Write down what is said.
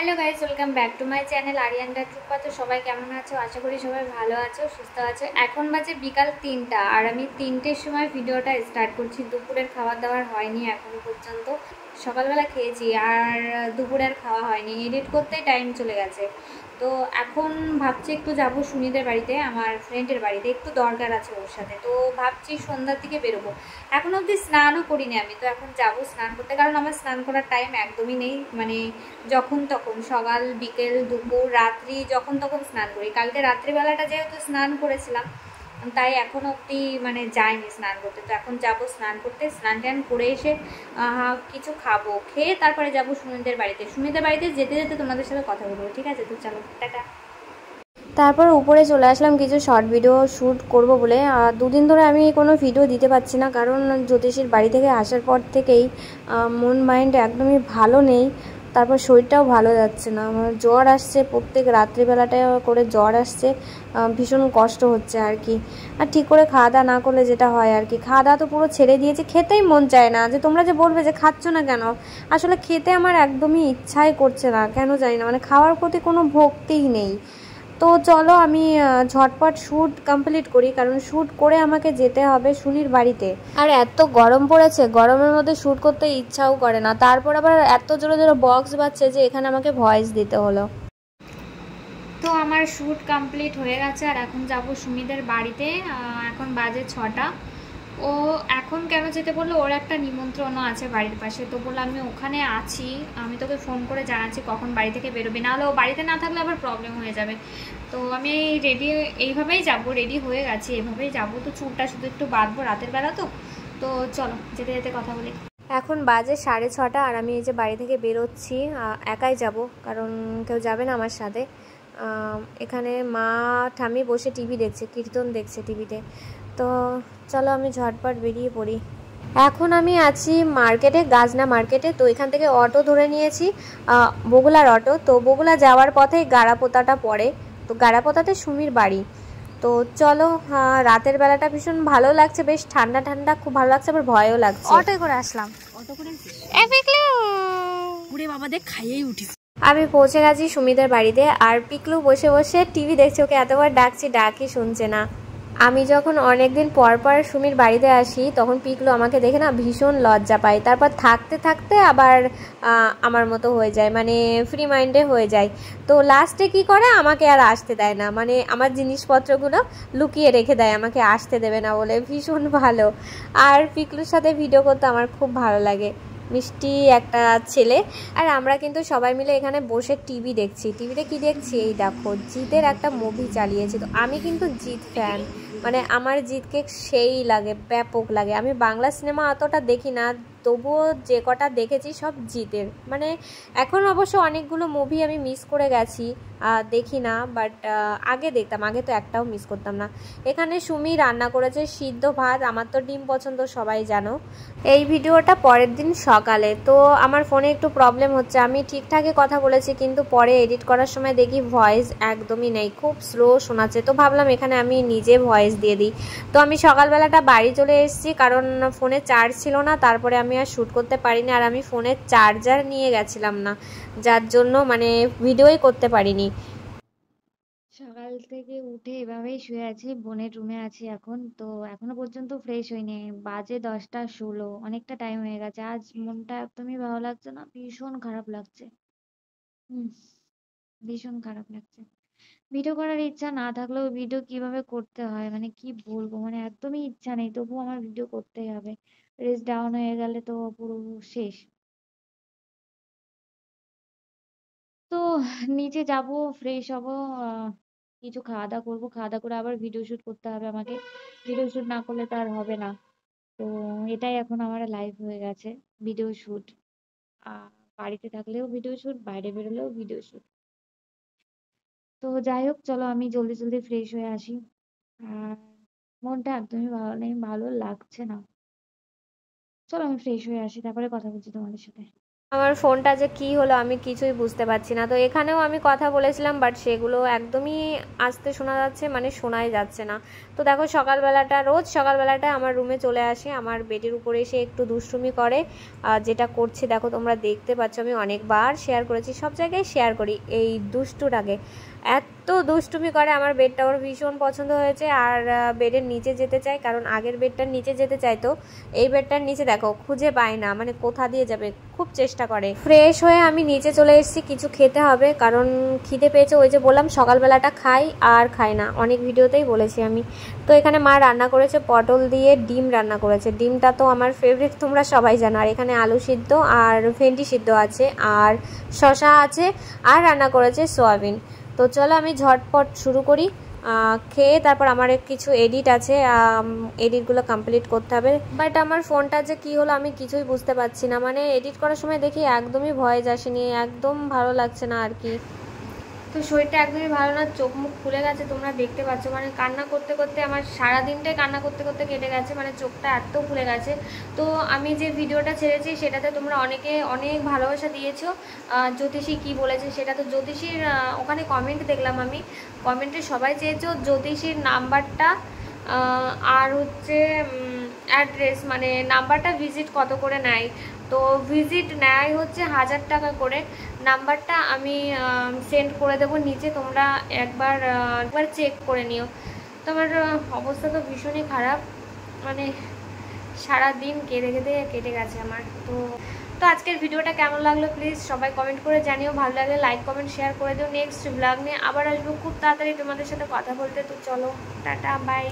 Hello guys, welcome back to my channel আরিয়ানডা ট্রুপা। তো সবাই কেমন আছো? আশা করি সবাই ভালো আছো, সুস্থ আছো। এখন বাজে বিকাল 3টা আর আমি 3টের সময় ভিডিওটা স্টার্ট করছি। দুপুরের খাবার দাবার হয়নি এখনো পর্যন্ত। সকালবেলা খেয়েছি আর দুপুরের খাওয়া হয়নি, এডিট করতেই টাইম চলে গেছে। তো এখন ভাবছি একটু যাব সুনিদের বাড়িতে, আমার ফ্রেন্ডের বাড়িতে, একটু দরকার আছে ওর সাথে। তো ভাবছি সন্ধ্যার দিকে বেরোবো। এখন অবধি স্নানও করিনি আমি, তো এখন যাব স্নান করতে, কারণ আমার স্নান করার টাইম একদমই নেই। মানে যখন তখন, সকাল বিকেল দুপুর রাত্রি যখন তখন স্নান করি। কালকে রাত্রিবেলাটা যেহেতু স্নান করেছিলাম, তাই এখন অবধি মানে যাইনি স্নান করতে। তো এখন যাব স্নান করতে, স্নান টান করে এসে কিছু খাবো, খেয়ে তারপরে যাব সুমিদের বাড়িতে। সুমিদের বাড়িতে যেতে যেতে তোমাদের সাথে কথা বলবো, ঠিক আছে? তো চলো, টাটা। তারপর উপরে চলে আসলাম কিছু শর্ট ভিডিও শ্যুট করব বলে। দুদিন ধরে আমি কোনো ভিডিও দিতে পারছি না, কারণ জ্যোতিষীর বাড়ি থেকে আসার পর থেকেই মন মাইন্ড একদমই ভালো নেই। তারপর শরীরটাও ভালো যাচ্ছে না, আমার জ্বর আসছে, প্রত্যেক রাত্রিবেলাটায় করে জ্বর আসছে। ভীষণ কষ্ট হচ্ছে আর কি। আর ঠিক করে খাওয়া দাওয়া না করলে যেটা হয় আর কি, খাওয়া দাওয়া তো পুরো ছেড়ে দিয়েছি, খেতেই মন চায় না। যে তোমরা যে বলবে যে খাচ্ছ না কেন, আসলে খেতে আমার একদমই ইচ্ছাই করছে না, কেন জানি না, মানে খাওয়ার প্রতি কোনো ভক্তিই নেই। তো চলো আমি ঝটপট শ্যুট কমপ্লিট করি, কারণ শ্যুট করে আমাকে যেতে হবে সুনির বাড়িতে। আর এত গরম পড়েছে, গরমের মধ্যে শ্যুট করতে ইচ্ছাও করে না। তারপর আবার এত জোরে জোরে বক্স বাজছে যে এখানে আমাকে ভয়েস দিতে হলো। তো আমার শ্যুট কমপ্লিট হয়ে গেছে আর এখন যাব সুমিদের বাড়িতে। এখন বাজে 6টা। ও এখন কেন যেতে বললো, ওর একটা নিমন্ত্রণও আছে বাড়ির পাশে। তো বললো আমি ওখানে আছি, আমি তোকে ফোন করে জানাচ্ছি কখন বাড়ি থেকে বেরোবি, নাহলে ও বাড়িতে না থাকলে আবার প্রবলেম হয়ে যাবে। তো আমি রেডি, এইভাবেই যাব, রেডি হয়ে গেছি, এভাবেই যাব। তো চুলটা শুধু একটু বাঁধবো, রাতের বেলা তো। তো চলো যেতে যেতে কথা বলি। এখন বাজে 6:30 আর আমি এই যে বাড়ি থেকে বেরোচ্ছি। একাই যাব, কারণ কেউ যাবে না আমার সাথে। এখানে মা ঠাম্মি বসে টিভি দেখছে, কীর্তন দেখছে টিভিতে। তো চলো আমি ঝটপট বেরিয়ে পড়ি। এখন আমি আছি মার্কেটে, গাজনা মার্কেটে। তো এখান থেকে অটো ধরে নিয়েছি, বগুলার অটো। তো বগুলা যাওয়ার পথেই গাড়াপোতাটা পড়ে, তো গাড়াপোতাতে সুমির বাড়ি। তো চলো, রাতের বেলাটা ভীষণ ভালো লাগছে, বেশ ঠান্ডা ঠান্ডা, খুব ভালো লাগছে, আবার ভয়ও লাগছে। অটোয় করে আসলাম। অটো করে বাবা দেখ খাইয়েই উঠিস। আমি পৌঁছে গেছি সুমিদের বাড়িতে, আর পিকলু বসে বসে টিভি দেখছে। ওকে এতবার ডাকছি, ডাকি শুনছে না। আমি যখন অনেকদিন পর পর সুমির বাড়িতে আসি, তখন পিকলু আমাকে দেখে না ভীষণ লজ্জা পায়। তারপর থাকতে থাকতে আবার আমার মতো হয়ে যায়, মানে ফ্রি মাইন্ডে হয়ে যায়। তো লাস্টে কি করে, আমাকে আর আসতে দেয় না, মানে আমার জিনিসপত্রগুলো লুকিয়ে রেখে দেয়, আমাকে আসতে দেবে না বলে। ভীষণ ভালো। আর পিকলুর সাথে ভিডিও করতে আমার খুব ভালো লাগে, মিষ্টি একটা ছেলে। আর আমরা কিন্তু সবাই মিলে এখানে বসে টিভি দেখছি। টিভিতে কি দেখছি, এই দেখো জিতের একটা মুভি চালিয়েছে। তো আমি কিন্তু জিত ফ্যান, মানে আমার জিতকে সেই লাগে, ব্যাপক লাগে। আমি বাংলা সিনেমা অতটা দেখি না, তবুও যে কটা দেখেছি সব জিতের। মানে এখন অবশ্য অনেকগুলো মুভি আমি মিস করে গেছি, দেখি না, বাট আগে দেখতাম, আগে তো একটাও মিস করতাম না। এখানে সুমি রান্না করেছে সিদ্ধ ভাত, আমার তো ডিম পছন্দ সবাই জানো। এই ভিডিওটা পরের দিন সকালে। তো আমার ফোনে একটু প্রবলেম হচ্ছে, আমি ঠিকঠাকই কথা বলেছি, কিন্তু পরে এডিট করার সময় দেখি ভয়েস একদমই নেই, খুব স্লো শোনাচ্ছে। তো ভাবলাম এখানে আমি নিজে ভয়েস দিয়ে দিই। তো আমি সকালবেলাটা বাড়ি চলে এসেছি, কারণ ফোনে চার্জ ছিল না, তারপরে আমি আর শ্যুট করতে পারিনি। আর আমি ফোনের চার্জার নিয়ে গেছিলাম না, যার জন্য মানে ভিডিওই করতে পারিনি। সকাল থেকে উঠে এভাবেই শুয়ে আছি, বোনের রুমে আছি এখন। তো এখনো পর্যন্ত ফ্রেশ হইনি, বাজে 10টা 16, অনেকটা টাইম হয়ে গেছে। আজ মনটা একদমই ভালো লাগছে না, ভীষণ খারাপ লাগছে। হুম, ভীষণ খারাপ লাগছে। ভিডিও করার ইচ্ছা না থাকলেও ভিডিও কিভাবে করতে হয়, মানে কি বলবো, মানে একদমই ইচ্ছা নেই, তবুও আমার ভিডিও করতেই হবে। রেস ডাউন হয়ে গেলে তো পুরো শেষ। তো নিচে যাব, ফ্রেশ হব, কিছু খাওয়া দাওয়া করবো, খাওয়া দাওয়া করে আবার ভিডিও শুট করতে হবে আমাকে। ভিডিও শুট না করলে তো আর হবে না। তো এটাই এখন আমার লাইফ হয়ে গেছে, ভিডিও শুট। বাড়িতে থাকলেও ভিডিও শুট, বাইরে বেরোলেও ভিডিও শুট। তো যাই হোক, চলো আমি জলদি জলদি ফ্রেশ হয়ে আসি। আর মনটা একদমই ভালো নেই, ভালো লাগছে না। চলো আমি ফ্রেশ হয়ে আসি, তারপরে কথা বলছি তোমাদের সাথে। আমার ফোনটা যে কি হলো আমি কিছুই বুঝতে পারছি না। তো এখানেও আমি কথা বলেছিলাম, বাট সেগুলো একদমই আস্তে শোনা যাচ্ছে, মানে শোনাই যাচ্ছে না। তো দেখো সকালবেলাটা, রোজ সকালবেলাটা আমার রুমে চলে আসে, আমার বেডের উপরে এসে একটু দুষ্টুমি করে। যেটা করছে দেখো তোমরা দেখতে পাচ্ছ, আমি অনেকবার শেয়ার করেছি, সব জায়গায় শেয়ার করি এই দুষ্টুটাকে। এত দুষ্টুমি করে, আমার বেডটা ওর ভীষণ পছন্দ হয়েছে। আর বেডের নিচে যেতে চায়, কারণ আগের বেডটার নিচে যেতে চাইতো, এই বেডটার নিচে দেখো খুঁজে পায় না, মানে কোথা দিয়ে যাবে, খুব চেষ্টা করে। ফ্রেশ হয়ে আমি নিচে চলে এসেছি, কিছু খেতে হবে, কারণ খিদে পেয়েছে। ওই যে বললাম সকালবেলাটা খাই আর খাই না, অনেক ভিডিওতেই বলেছি আমি। তো এখানে মা রান্না করেছে পটল দিয়ে ডিম রান্না করেছে, ডিমটা তো আমার ফেভারিট, তোমরা সবাই জানো। আর এখানে আলু সিদ্ধ আর ভেন্ডি সিদ্ধ আছে, আর শসা আছে, আর রান্না করেছে সয়াবিন। তো চলো আমি ঝটপট শুরু করি। খেয়ে তারপর আমার কিছু এডিট আছে, এডিটগুলো কমপ্লিট করতে হবে। বাট আমার ফোনটা যে কী হলো আমি কিছুই বুঝতে পারছি না, মানে এডিট করার সময় দেখি একদমই ভয়েস আসেনি, একদম ভালো লাগছে না আর কি। তো শরীরটা একদমই ভালো না, চোখ মুখ ফুলে গেছে, তোমরা দেখতে পাচ্ছ। মানে কান্না করতে করতে আমার সারাদিনটাই কান্না করতে করতে কেটে গেছে, মানে চোখটা এত ফুলে গেছে। তো আমি যে ভিডিওটা ছেড়েছি সেটাতে তোমরা অনেকে অনেক ভালোবাসা দিয়েছো। জ্যোতিষী কি বলেছে সেটা তো, জ্যোতিষীর ওখানে কমেন্ট দেখলাম আমি, কমেন্টে সবাই চেয়েছো জ্যোতিষীর নাম্বারটা আর হচ্ছে অ্যাড্রেস, মানে নাম্বারটা ভিজিট কত করে নেয়। তো ভিজিট নেয় হচ্ছে 1000 টাকা করে। নাম্বারটা আমি সেন্ড করে দেবো নিচে, তোমরা একবার চেক করে নিও। তো আমার অবস্থা তো ভীষণই খারাপ, মানে সারা দিন কেঁদে কেঁদে কেটে গেছে আমার। তো তো আজকের ভিডিওটা কেমন লাগলো প্লিজ সবাই কমেন্ট করে জানিও, ভালো লাগলে লাইক কমেন্ট শেয়ার করে দিও। নেক্সট ব্লগ নিয়ে আবার আসবো খুব তাড়াতাড়ি তোমাদের সাথে কথা বলতে। তো চলো, টাটা, বাই।